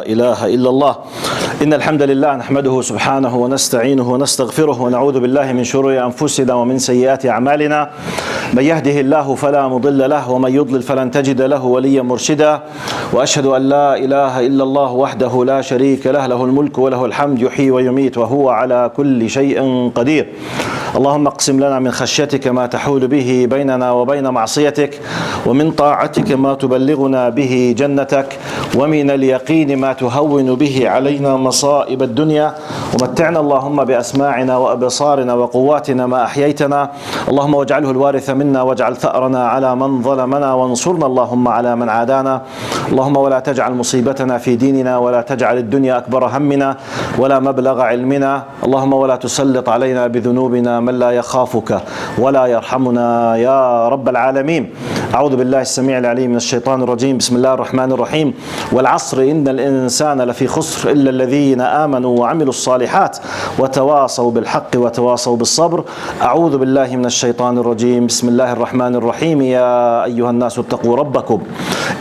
إله إلا الله. إن الحمد لله نحمده سبحانه ونستعينه ونستغفره ونعوذ بالله من شرور أنفسنا ومن سيئات أعمالنا. من يهده الله فلا مضل له ومن يضلل فلن تجد له وليا مرشدا. وأشهد أن لا إله إلا الله وحده لا شريك له، له الملك وله الحمد، يحيي ويميت وهو على كل شيء قدير. اللهم اقسم لنا من خشيتك ما تحول به بيننا وبين معصيتك، ومن طاعتك ما تبلغنا به جنتك، ومن اليقين ما تهون به علينا مصائب الدنيا. ومتعنا اللهم بأسماعنا وأبصارنا وقواتنا ما أحييتنا. اللهم واجعله الوارث منا واجعل ثأرنا على من ظلمنا، وانصرنا اللهم على من عادانا. اللهم ولا تجعل مصيبتنا في ديننا، ولا تجعل الدنيا أكبر همنا ولا مبلغ علمنا. اللهم ولا تسلط علينا بذنوبنا من لا يخافك ولا يرحمنا يا رب العالمين. أعوذ بالله السميع العليم من الشيطان الرجيم. بسم الله الرحمن الرحيم. والعصر إن الإنسان لفي خسر إلا الذين آمنوا وعملوا الصالحات وتواصوا بالحق وتواصوا بالصبر. أعوذ بالله من الشيطان الرجيم. بسم الله الرحمن الرحيم. يا أيها الناس اتقوا ربكم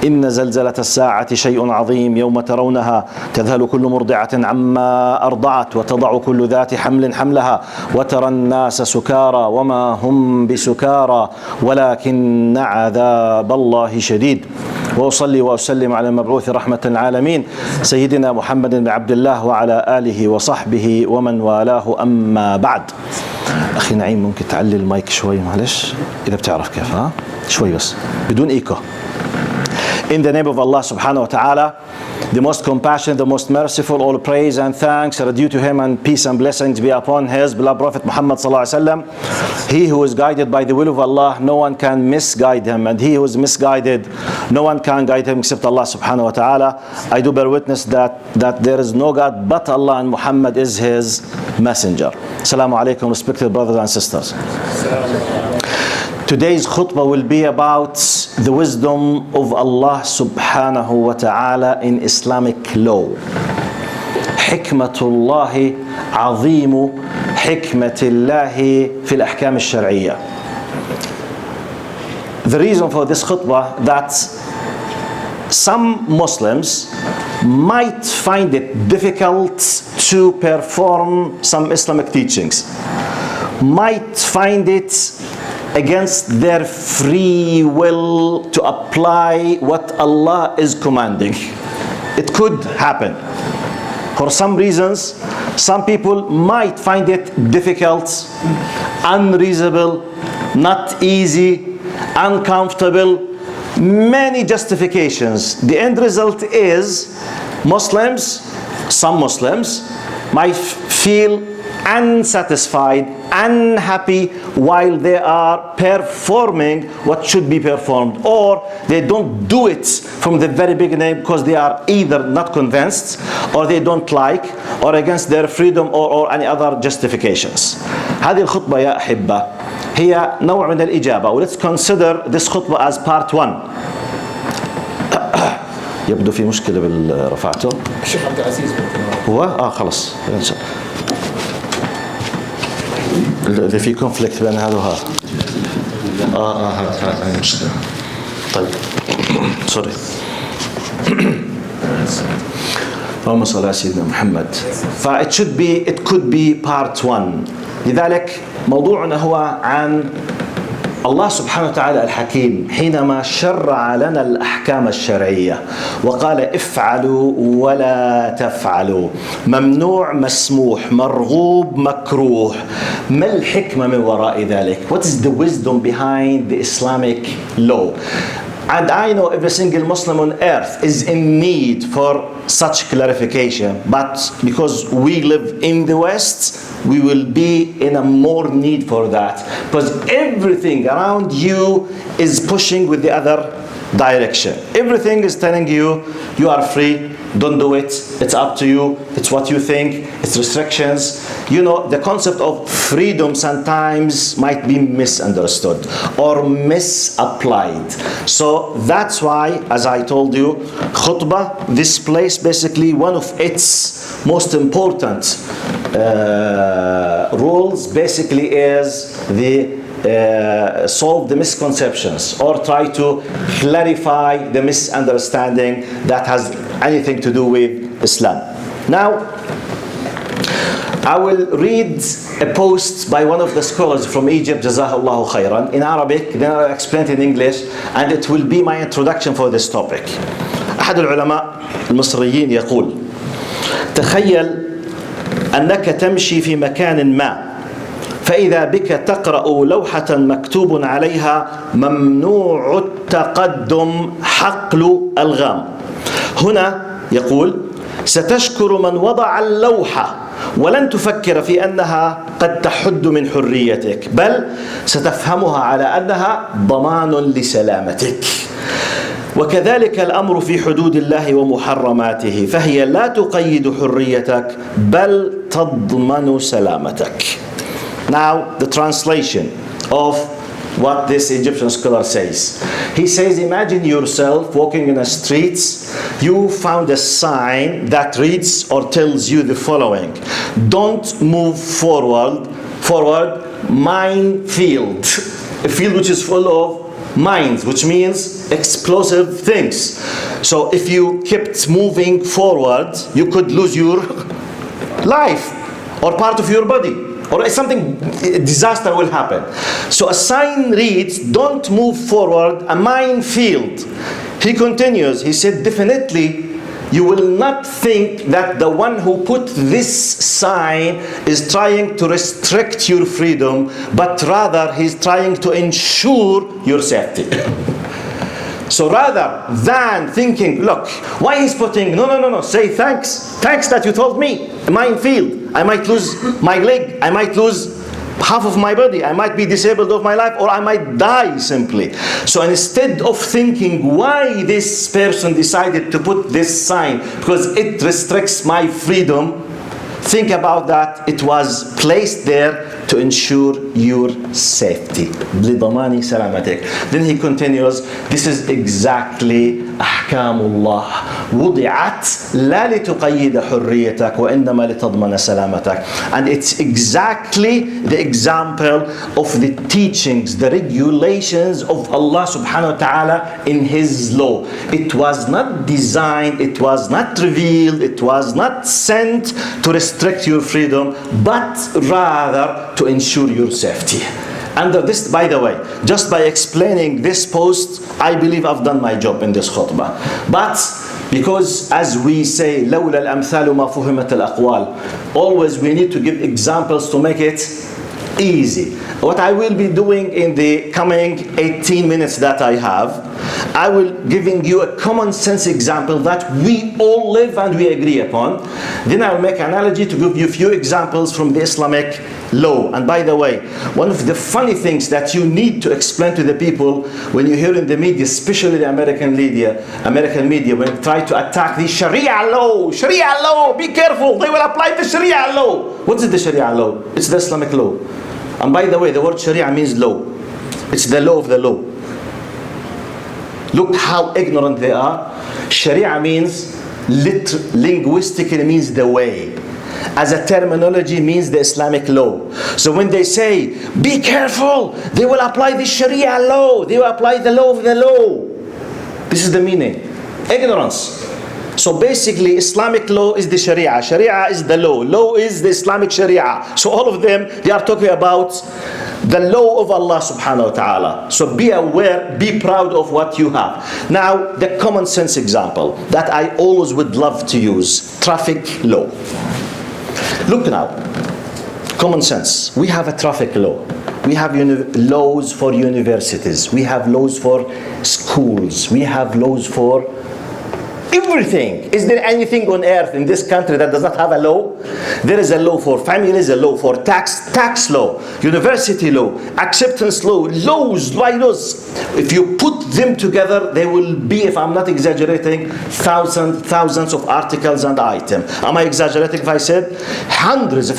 إن زلزلة الساعة شيء عظيم، يوم ترونها تذهل كل مرضعة عما أرضعت وتضع كل ذات حمل حملها وترى الناس سكارى وما هم بسكارى ولكن عذاب الله شديد. وأصلي وأسلم على المبعوث رحمة العالمين سيدنا محمد بن عبد الله وعلى آله وصحبه ومن والاه. أما بعد، أخي نعيم ممكن تعلي المايك شوي معلش إذا بتعرف كيف، ها شوي بس بدون إيكو. In the name of Allah subhanahu wa ta'ala, the most compassionate, the most merciful, all praise and thanks are due to him, and peace and blessings be upon his beloved Prophet Muhammad sallallahu alaihi wasallam. He who is guided by the will of Allah, no one can misguide him, and he who is misguided, no one can guide him except Allah subhanahu wa ta'ala. I do bear witness that there is no God but Allah, and Muhammad is his messenger. Assalamu alaikum, respected brothers and sisters. Today's khutbah will be about the wisdom of Allah subhanahu wa ta'ala in Islamic law. Hikmatullahi azimu hikmatillahi fil ahkam al-shar'iyya. The reason for this khutbah that some Muslims might find it difficult to perform some Islamic teachings, might find it against their free will to apply what Allah is commanding. It could happen. For some reasons, some people might find it difficult, unreasonable, not easy, uncomfortable, many justifications. The end result is some Muslims might feel unsatisfied, unhappy while they are performing what should be performed, or they don't do it from the very beginning because they are either not convinced or they don't like or against their freedom or any other justifications. هذه الخطبة يا أحبة هي نوع من الإجابة. Let's consider this خطبة as part 1. يبدو في مشكلة بالرفعته. الشيخ عبد العزيز هو خلص إذا في كونفليكت بين هذا وهذا. هاي مشكلة. طيب سوري. اللهم صل على سيدنا محمد. it could be part 1. لذلك موضوعنا هو عن الله سبحانه وتعالى الحكيم حينما شرع لنا الأحكام الشرعية وقال افعلوا ولا تفعلوا، ممنوع مسموح، مرغوب مكروه. ما الحكمة من وراء ذلك? What is the wisdom behind the Islamic law? And I know every single Muslim on earth is in need for such clarification, but because we live in the West, we will be in a more need for that, because everything around you is pushing with the other direction. Everything is telling you, you are free, don't do it, it's up to you, it's what you think, it's restrictions. You know, the concept of freedom sometimes might be misunderstood or misapplied. So that's why, as I told you, khutbah, this place, basically one of its most important rules basically is the solve the misconceptions or try to clarify the misunderstanding that has anything to do with Islam. Now, I will read a post by one of the scholars from Egypt, Jazahullahu khairan, in Arabic, then I'll explain it in English, and it will be my introduction for this topic. أحد العلماء المصريين يقول: تخيل أنك تمشي في مكان ما، فإذا بك تقرأ لوحة مكتوب عليها ممنوع التقدم حقل ألغام. هنا يقول: ستشكر من وضع اللوحة ولن تفكر في أنها قد تحد من حريتك، بل ستفهمها على أنها ضمان لسلامتك. وكذلك الأمر في حدود الله ومحرماته، فهي لا تقيد حريتك بل تضمن سلامتك. Now the translation of what this Egyptian scholar says. He says, imagine yourself walking in the streets. You found a sign that reads or tells you the following: don't move forward, minefield. A field which is full of mines, which means explosive things. So if you kept moving forward, you could lose your life or part of your body, or something, a disaster will happen. So a sign reads, don't move forward, a minefield. He continues, he said, definitely you will not think that the one who put this sign is trying to restrict your freedom, but rather he's trying to ensure your safety. So rather than thinking, look, why he's putting, no, say thanks that you told me, a minefield. I might lose my leg, I might lose half of my body, I might be disabled of my life, or I might die simply. So instead of thinking why this person decided to put this sign, because it restricts my freedom, think about that it was placed there to ensure your safety. لضمان سلامتك. Then he continues, this is exactly أحكام الله وضعت لا لتقيد حريتك وإنما لتضمن سلامتك. And it's exactly the example of the teachings, the regulations of Allah subhanahu wa ta'ala in His law. It was not designed, it was not revealed, it was not sent to restrict your freedom, but rather to ensure your safety. Under this, by the way, just by explaining this post, I believe I've done my job in this khutbah. But because, as we say, لولا الأمثال ما فهمت الأقوال, always we need to give examples to make it easy. What I will be doing in the coming 18 minutes that I have, I will giving you a common sense example that we all live and we agree upon. Then I will make an analogy to give you a few examples from the Islamic law. And by the way, one of the funny things that you need to explain to the people when you hear in the media, especially the American media, when they try to attack the Sharia law, be careful, they will apply the Sharia law. What is the Sharia law? It's the Islamic law. And by the way, the word Sharia means law. It's the law of the law. Look how ignorant they are. Sharia means, linguistically means the way. As a terminology means the Islamic law. So when they say, be careful, they will apply the Sharia law. They will apply the law of the law. This is the meaning. Ignorance. So basically, Islamic law is the Sharia. Sharia is the law. Law is the Islamic Sharia. So all of them, they are talking about the law of Allah subhanahu wa ta'ala. So be aware, be proud of what you have. Now, the common sense example that I always would love to use, traffic law. Look now, common sense. We have a traffic law. We have laws for universities. We have laws for schools. We have laws for everything. Is there anything on earth in this country that does not have a law? There is a law for families, a law for tax law, university law, acceptance law, laws. If you put them together, they will be, if I'm not exaggerating, thousands of articles and items. Am I exaggerating if I said hundreds?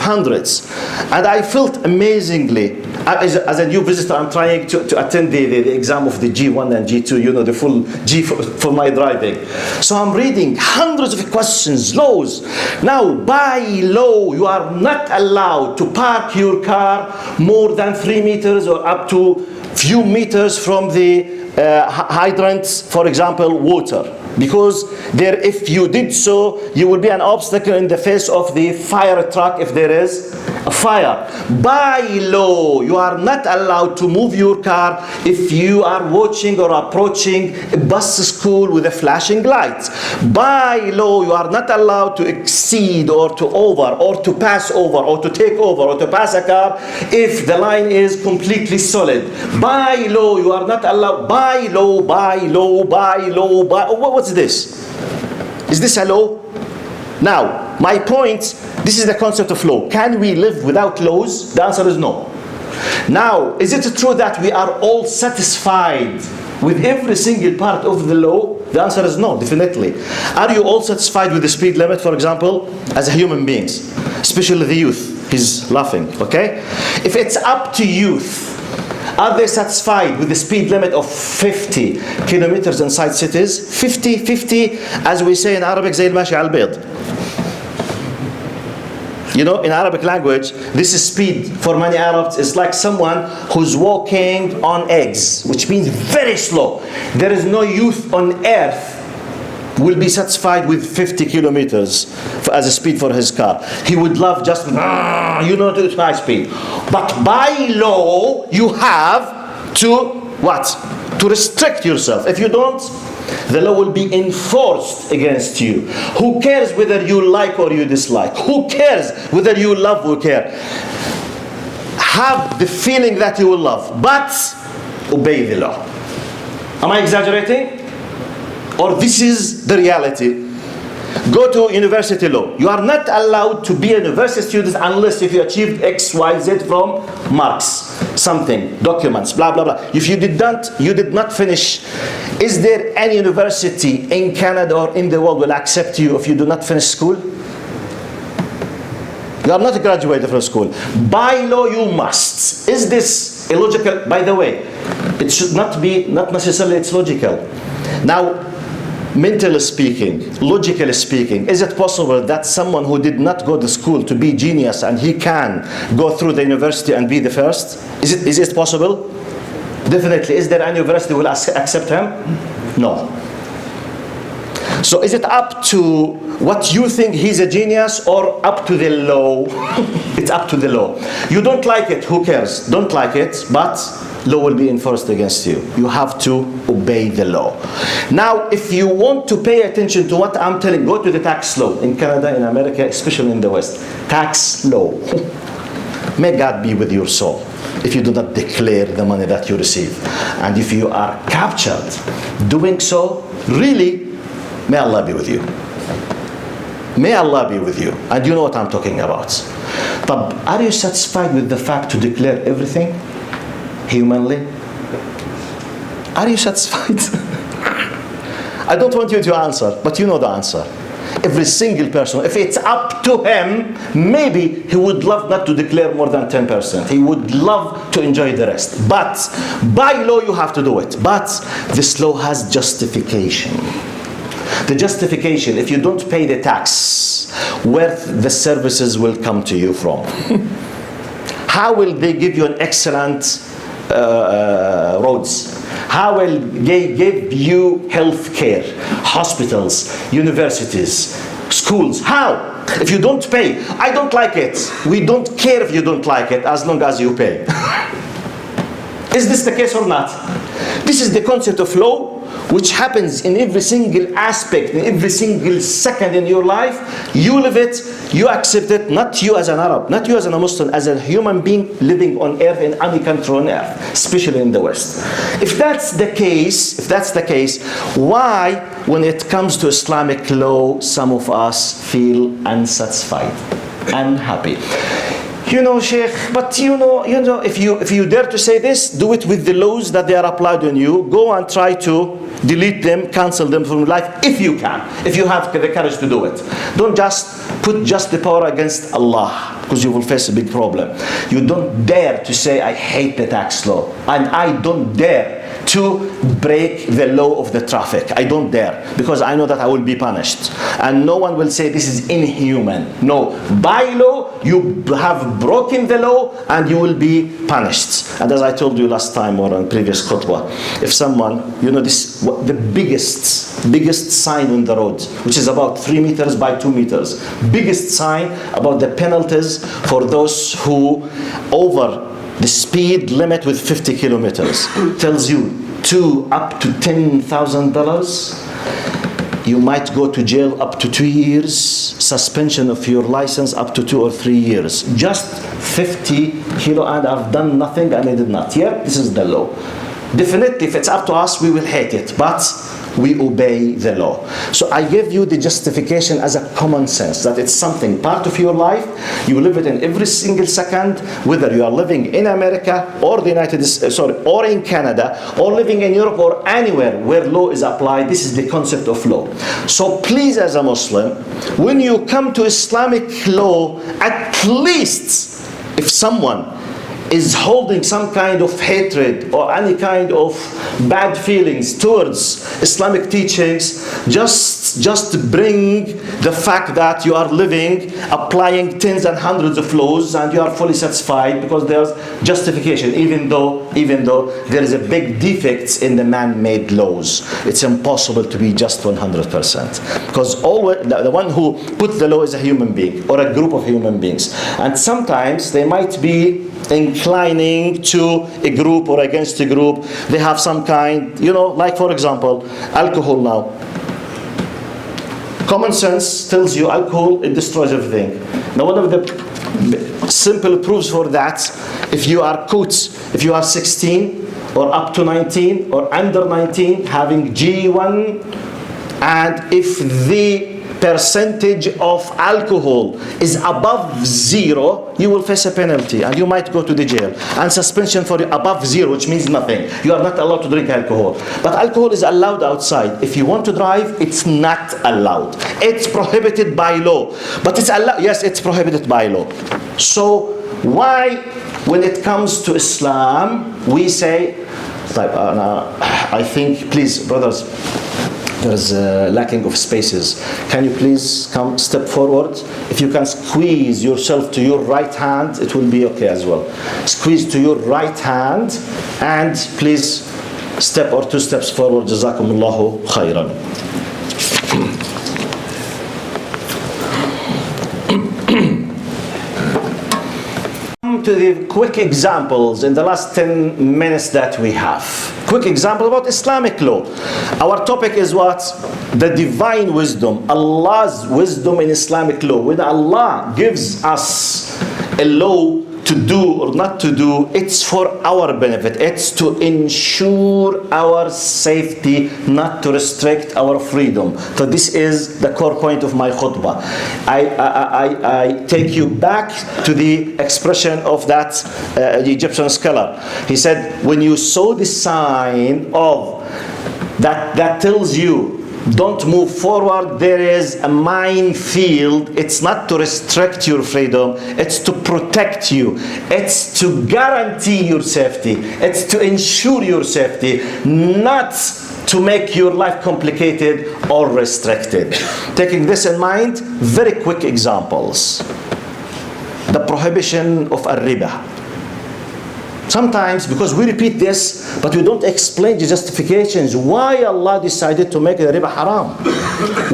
And I felt amazingly, as a new visitor, I'm trying to attend the exam of the G1 and G2, the full G for my driving. So I'm reading hundreds of questions, laws. Now, by law, you are not allowed to park your car more than 3 meters or up to few meters from the hydrants, for example, water. Because there, if you did so, you will be an obstacle in the face of the fire truck if there is a fire. By law, you are not allowed to move your car if you are watching or approaching a bus school with a flashing light. By law, you are not allowed to exceed or to over or to pass over or to take over or to pass a car if the line is completely solid. By law, you are not allowed. By law, by law, by law, by... What's this? Is this a law? Now, my point, this is the concept of law. Can we live without laws? The answer is no. Now, is it true that we are all satisfied with every single part of the law? The answer is no, definitely. Are you all satisfied with the speed limit, for example, as human beings? Especially the youth. He's laughing, okay? If it's up to youth, are they satisfied with the speed limit of 50 kilometers inside cities? 50, as we say in Arabic, زي الماشي على البيض. You know, in Arabic language, this is speed for many Arabs is like someone who's walking on eggs, which means very slow. There is no youth on earth will be satisfied with 50 kilometers as a speed for his car. He would love just, to high speed. But by law, you have to, what? To restrict yourself. If you don't, the law will be enforced against you. Who cares whether you like or you dislike? Who cares whether you love or care? Have the feeling that you will love, but obey the law. Am I exaggerating? Or this is the reality? Go to university law. You are not allowed to be a university student unless if you achieved X, Y, Z from marks, something, documents, blah, blah, blah. If you did not finish, is there any university in Canada or in the world will accept you if you do not finish school? You are not graduated from school. By law, you must. Is this illogical? By the way, it should not be, not necessarily it's logical. Now, mentally speaking, logically speaking, is it possible that someone who did not go to school to be genius and he can go through the university and be the first? Is it possible? Definitely. Is there any university who will accept him? No. So is it up to what you think he's a genius or up to the law? It's up to the law. You don't like it, who cares? Don't like it, but law will be enforced against you. You have to obey the law. Now, if you want to pay attention to what I'm telling, go to the tax law in Canada, in America, especially in the West. Tax law. May God be with your soul if you do not declare the money that you receive. And if you are captured doing so, really, may Allah be with you. May Allah be with you. And you know what I'm talking about. But are you satisfied with the fact to declare everything? Humanly? Are you satisfied? I don't want you to answer, but you know the answer. Every single person, if it's up to him, maybe he would love not to declare more than 10%. He would love to enjoy the rest. But by law, you have to do it. But this law has justification. The justification, if you don't pay the tax, where the services will come to you from? How will they give you an excellent roads? How will they give you health care, hospitals, universities, schools? How? If you don't pay. I don't like it. We don't care if you don't like it as long as you pay. Is this the case or not? This is the concept of law, which happens in every single aspect, in every single second in your life. You live it, you accept it, not you as an Arab, not you as a Muslim, as a human being living on earth in any country on earth, especially in the West. If that's the case, why, when it comes to Islamic law, some of us feel unsatisfied, unhappy? You know, Sheikh, but you know, if you dare to say this, do it with the laws that they are applied on you. Go and try to delete them, cancel them from life, if you can, if you have the courage to do it. Don't just put the power against Allah, because you will face a big problem. You don't dare to say, I hate the tax law, and I don't dare to break the law of the traffic. I don't dare, because I know that I will be punished. And no one will say this is inhuman. No, by law, you have broken the law and you will be punished. And as I told you last time or on previous khutbah, if someone, this, the biggest sign on the road, which is about 3 meters by 2 meters, biggest sign about the penalties for those who over the speed limit with 50 kilometers, tells you up to $10,000. You might go to jail up to 2 years, suspension of your license up to 2 or 3 years. Just 50 kilo, and I've done nothing and I did not. Yeah, this is the law. Definitely, if it's up to us, we will hate it, but we obey the law. So I give you the justification as a common sense, that it's something part of your life. You live it in every single second, whether you are living in America or the United States, or in Canada, or living in Europe or anywhere where law is applied. This is the concept of law. So please, as a Muslim, when you come to Islamic law, at least if someone is holding some kind of hatred or any kind of bad feelings towards Islamic teachings, just bring the fact that you are living, applying tens and hundreds of laws, and you are fully satisfied because there's justification, even though there is a big defects in the man-made laws. It's impossible to be just 100%, because always the one who put the law is a human being or a group of human beings, and sometimes they might be inclining to a group or against a group. They have some kind, like for example, alcohol now. Common sense tells you alcohol, it destroys everything. Now one of the simple proofs for that, if you are caught, if you are 16 or up to 19 or under 19 having G1, and if the percentage of alcohol is above 0, you will face a penalty and you might go to the jail, and suspension for above 0, which means nothing. You are not allowed to drink alcohol. But alcohol is allowed outside. If you want to drive, it's not allowed. It's prohibited by law. But it's allowed. Yes, it's prohibited by law. So why, when it comes to Islam, we say, I think, please, brothers, there is a lacking of spaces. Can you please come step forward? If you can squeeze yourself to your right hand, it will be okay as well. Squeeze to your right hand, and please step or 2 steps forward. Jazakumullahu khairan. To the quick examples in the last 10 minutes that we have. Quick example about Islamic law. Our topic is what? The divine wisdom, Allah's wisdom in Islamic law. When Allah gives us a law to do or not to do, it's for our benefit. It's to ensure our safety, not to restrict our freedom. So this is the core point of my khutbah. I take you back to the expression of that Egyptian scholar. He said, when you saw the sign of that tells you don't move forward, there is a minefield. It's not to restrict your freedom, it's to protect you, it's to guarantee your safety, it's to ensure your safety, not to make your life complicated or restricted. Taking this in mind, very quick examples. The prohibition of riba. Sometimes, because we repeat this, but we don't explain the justifications, why Allah decided to make the riba haram.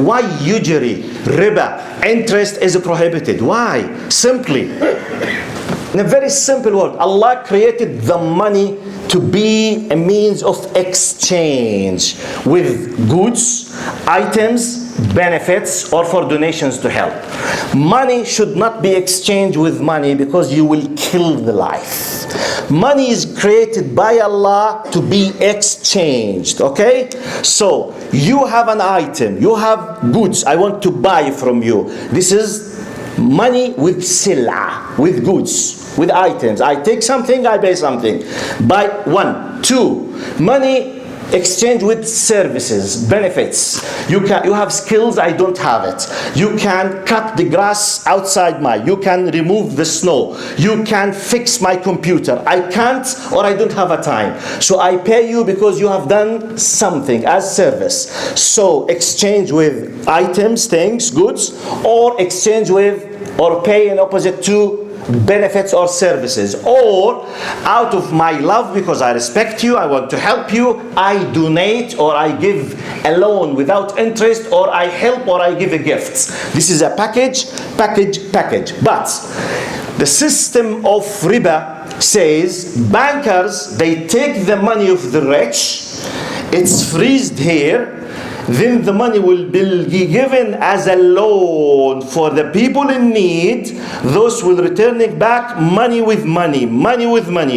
Why usury, riba, interest is prohibited. Why? Simply, in a very simple word, Allah created the money to be a means of exchange with goods, items, benefits, or for donations to help. Money should not be exchanged with money, because you will kill the life. Money is created by Allah to be exchanged, okay? So, you have an item, you have goods, I want to buy from you. This is money with sila, with goods, with items. I take something, I pay something. Buy 1. 2, money Exchange with services, benefits. You have skills, I don't have it. You can cut the grass outside you can remove the snow. You can fix my computer. I can't, or I don't have a time. So I pay you because you have done something as service. So exchange with items, things, goods, or exchange with or pay in opposite to benefits or services, or out of my love because I respect you, I want to help you, I donate or I give a loan without interest, or I help or I give a gift. This is a package. But the system of riba says bankers, they take the money of the rich, it's freezed here, then the money will be given as a loan for the people in need. Those will return it back, money with money.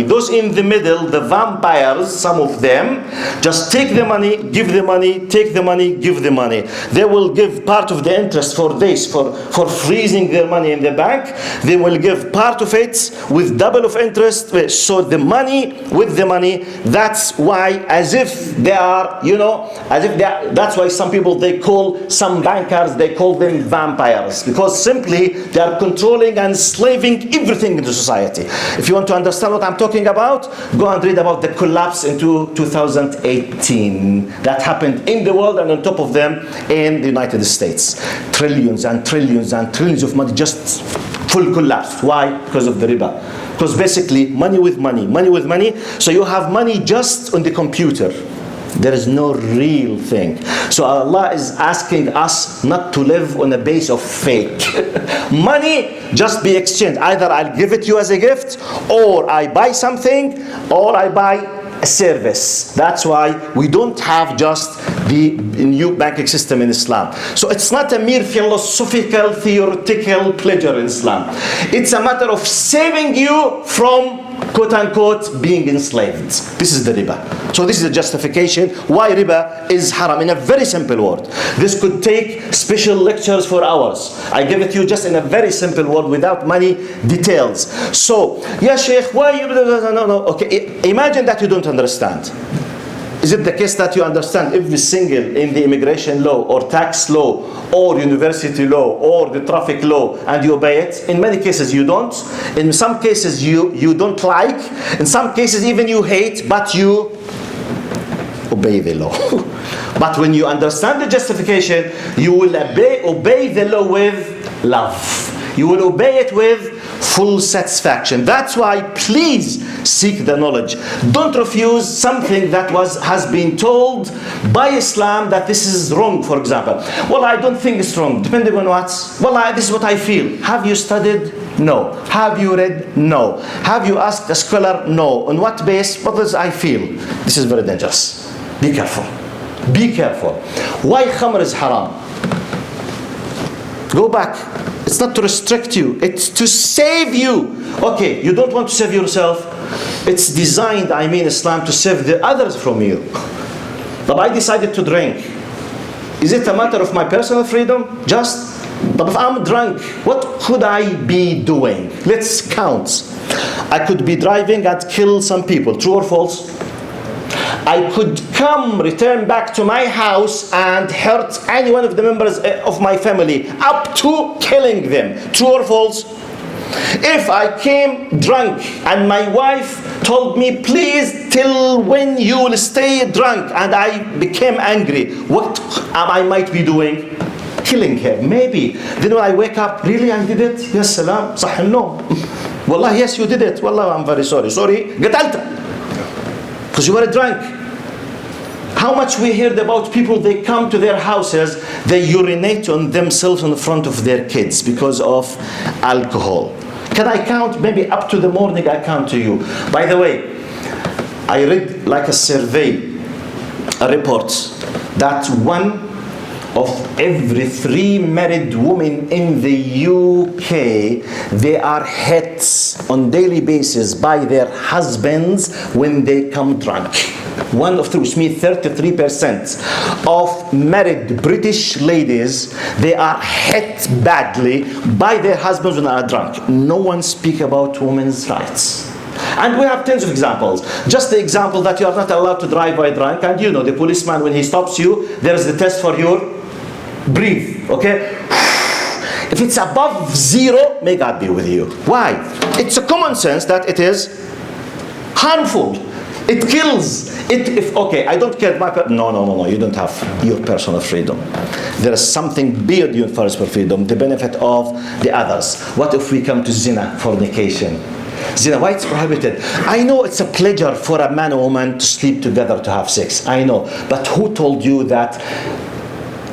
Those in the middle, the vampires, some of them, just take the money, give the money, take the money, give the money. They will give part of the interest for this, for freezing their money in the bank. They will give part of it with double of interest. So the money with the money, that's why, as if they are, that's why some people, they call some bankers, they call them vampires, because simply they are controlling and enslaving everything in the society. If you want to understand what I'm talking about, go and read about the collapse into 2018 that happened in the world, and on top of them in the United States. Trillions and trillions and trillions of money, just full collapse. Why? Because of the riba. Because basically money with money. So you have money just on the computer. There is no real thing. So Allah is asking us not to live on a base of fake. Money just be exchanged. Either I'll give it to you as a gift, or I buy something, or I buy a service. That's why we don't have just the new banking system in Islam. So it's not a mere philosophical, theoretical pleasure in Islam. It's a matter of saving you from, quote unquote, being enslaved. This is the riba. So this is a justification why riba is haram in a very simple word. This could take special lectures for hours. I give it to you just in a very simple word without many details. So, yeah, Sheikh, why you... No. Okay, imagine that you don't understand. Is it the case that you understand every single in the immigration law or tax law or university law or the traffic law and you obey it? In many cases you don't. In some cases you don't like. In some cases even you hate, but you obey the law. But when you understand the justification, you will obey the law with love. You will obey it with full satisfaction. That's why please seek the knowledge. Don't refuse something that has been told by Islam that this is wrong, for example. Well, I don't think it's wrong. Depending on what? Well, this is what I feel. Have you studied? No. Have you read? No. Have you asked a scholar? No. On what base? What does I feel? This is very dangerous. Be careful. Be careful. Why khamr is haram? Go back. It's not to restrict you. It's to save you. Okay, you don't want to save yourself. It's designed, Islam, to save the others from you. But I decided to drink. Is it a matter of my personal freedom? But if I'm drunk, what could I be doing? Let's count. I could be driving and kill some people. True or false? I could return back to my house and hurt any one of the members of my family, up to killing them. True or false? If I came drunk and my wife told me, please till when you will stay drunk, and I became angry, what I might be doing? Killing her, maybe. Then when I wake up, really I did it? Yes, salam, صح النوم. Wallah, yes, you did it. Wallah, I'm very sorry. Sorry, قتلت. Because you were drunk. How much we heard about people, they come to their houses, they urinate on themselves in front of their kids because of alcohol. Can I count? Maybe up to the morning I count to you. By the way, I read like a survey, a report, that 1 of every 3 married women in the UK, they are hit on daily basis by their husbands when they come drunk. 1 of 3, which means 33% of married British ladies, they are hit badly by their husbands when they are drunk. No one speaks about women's rights. And we have tens of examples. Just the example that you are not allowed to drive while drunk, and you know the policeman, when he stops you, there is the test for your breathe, okay? If it's above 0, may God be with you. Why? It's a common sense that it is harmful. It kills. Okay, I don't care. No. You don't have your personal freedom. There is something beyond your personal freedom, the benefit of the others. What if we come to zina, fornication? Zina, why it's prohibited? I know it's a pleasure for a man and woman to sleep together, to have sex. I know. But who told you that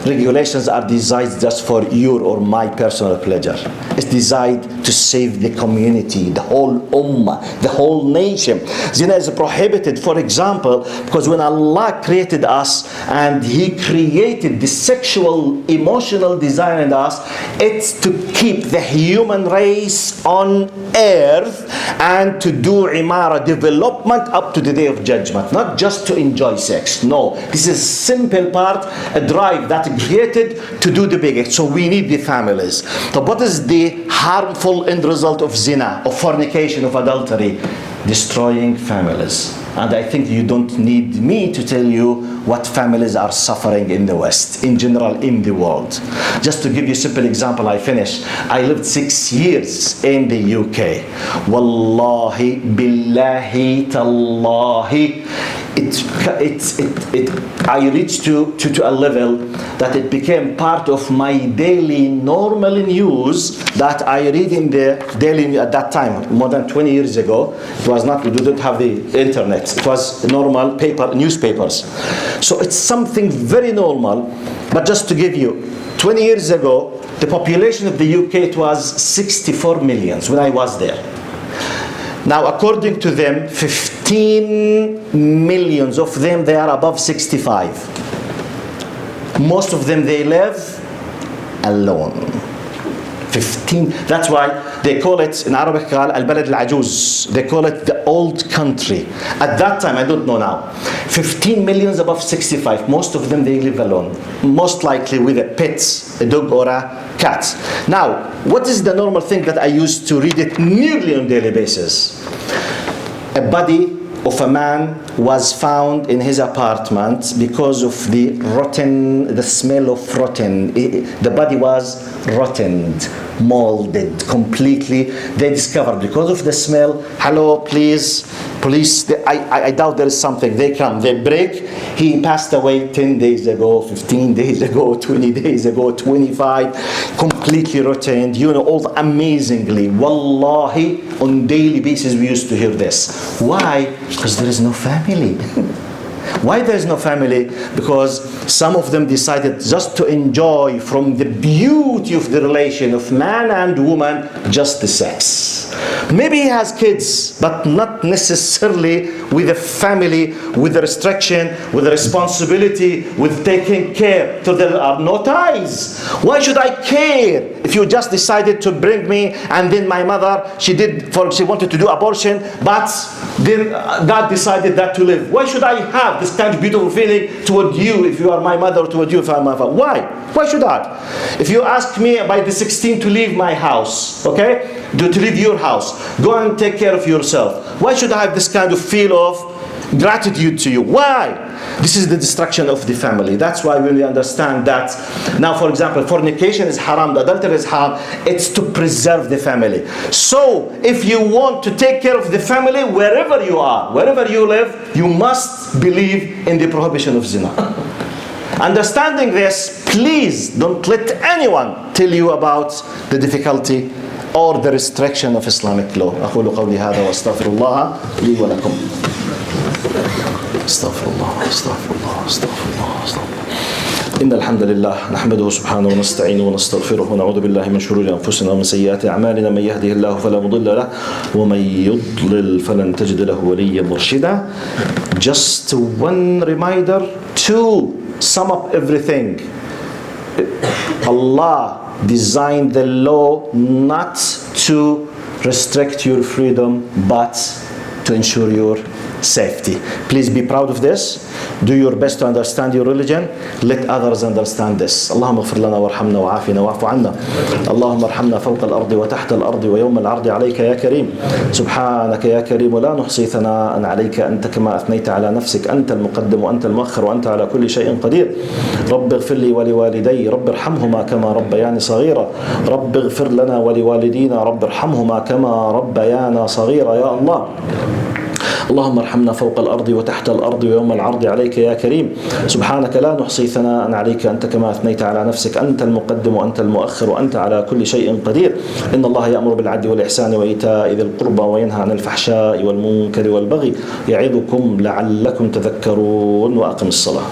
regulations are designed just for your or my personal pleasure? It's designed to save the community, the whole ummah, the whole nation. Zina is prohibited, for example, because when Allah created us and He created the sexual, emotional desire in us, it's to keep the human race on earth and to do imara, development up to the day of judgment, not just to enjoy sex. No, this is a simple part, a drive that created to do the big act. So we need the families. So what is the harmful end result of zina, of fornication, of adultery? Destroying families. And I think you don't need me to tell you what families are suffering in the West, in general, in the world. Just to give you a simple example, I finish. I lived 6 years in the UK. Wallahi, billahi, tallahi. I reached to a level that it became part of my daily normal news that I read in the daily, at that time, more than 20 years ago. It was not, we didn't have the internet. It was normal paper, newspapers. So it's something very normal. But just to give you, 20 years ago, the population of the UK, it was 64 million when I was there. Now, according to them, 15 millions of them, they are above 65. Most of them, they live alone. 15. That's why they call it, in Arabic, al-balad al-ajuz. They call it the old country. At that time, I don't know now, 15 millions above 65. Most of them, they live alone. Most likely with a pet, a dog or a cat. Now, what is the normal thing that I used to read it nearly on a daily basis? A body of a man was found in his apartment because of the smell of rotten. The body was rotten, molded completely. They discovered because of the smell. Hello, please, police. I doubt there is something. They come, they break. He passed away 10 days ago, 15 days ago, 20 days ago, 25, completely rotten. You know, all amazingly. Wallahi, on daily basis we used to hear this. Why? Because there is no family. Why there is no family? Because some of them decided just to enjoy from the beauty of the relation of man and woman, just the sex. Maybe he has kids, but not necessarily with a family, with the restriction, with the responsibility, with taking care. So there are no ties. Why should I care if you just decided to bring me and then my mother, she wanted to do abortion, but then God decided that to live. Why should I have this kind of beautiful feeling toward you if you are my mother, or toward you if I'm my father? Why? Why should I? If you ask me by the 16th to leave my house, okay? To leave your house, go and take care of yourself. Why should I have this kind of feel of gratitude to you? Why? This is the destruction of the family. That's why when we understand that, now for example, fornication is haram, the adultery is haram, it's to preserve the family. So if you want to take care of the family, wherever you are, wherever you live, you must believe in the prohibition of zina. Understanding this, please don't let anyone tell you about the difficulty or the restriction of Islamic law. أقول قولي هذا وأستغفر الله لي ولكم. استغفر الله استغفر الله استغفر الله استغفر الله. إن الحمد لله نحمده سبحانه ونستعينه ونستغفره ونعوذ بالله من شرور أنفسنا ومن سيئات أعمالنا. من يهده الله فلا مضل له ومن يضلل فلن تجد له وليا مرشدا. Just one reminder to sum up everything. Allah designed the law not to restrict your freedom, but to ensure your safety. Please be proud of this. Do your best to understand your religion. Let others understand this. اللهم اغفر لنا وارحمنا وعافنا واعف عنا. اللهم ارحمنا فوق الأرض وتحت الأرض ويوم العرض عليك يا كريم. سبحانك يا كريم ولا نحصي ثناء عليك أنت كما أثنيت على نفسك. أنت المقدم وأنت المؤخر وأنت على كل شيء قدير. رب اغفر لي ولوالدي. رب ارحمهما كما ربياني صغيرا. رب اغفر لنا ولوالدينا. رب ارحمهما كما ربيانا صغيرا يا الله. اللهم ارحمنا فوق الأرض وتحت الأرض ويوم العرض عليك يا كريم. سبحانك لا نحصي ثناء عليك أنت كما أثنيت على نفسك. أنت المقدم وأنت المؤخر وأنت على كل شيء قدير. إن الله يأمر بالعدل والإحسان وإيتاء ذي القربى وينهى عن الفحشاء والمنكر والبغي يعظكم لعلكم تذكرون. وأقم الصلاة.